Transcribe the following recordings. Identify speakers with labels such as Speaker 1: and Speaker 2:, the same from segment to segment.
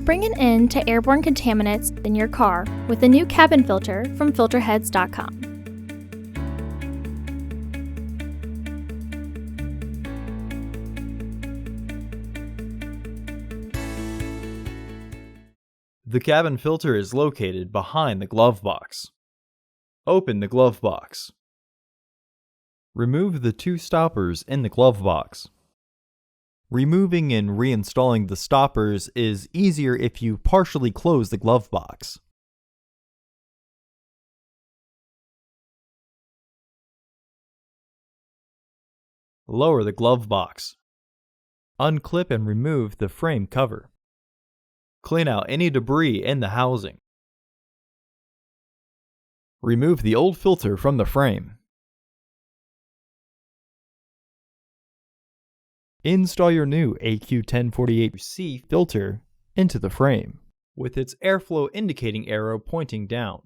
Speaker 1: Bring an end to airborne contaminants in your car with the new cabin filter from Filterheads.com.
Speaker 2: The cabin filter is located behind the glove box. Open the glove box. Remove the two stoppers in the glove box. Removing and reinstalling the stoppers is easier if you partially close the glove box. Lower the glove box. Unclip and remove the frame cover. Clean out any debris in the housing. Remove the old filter from the frame. Install your new AQ1048C filter into the frame, with its airflow indicating arrow pointing down.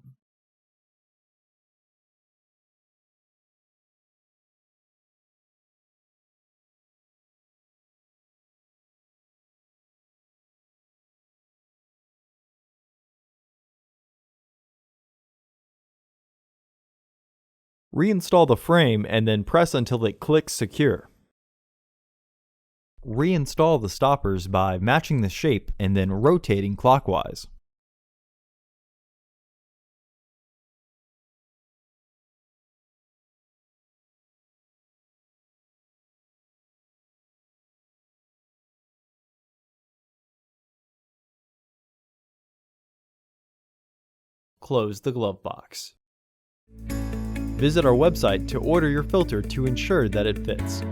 Speaker 2: Reinstall the frame and then press until it clicks secure. Reinstall the stoppers by matching the shape and then rotating clockwise. Close the glove box. Visit our website to order your filter to ensure that it fits.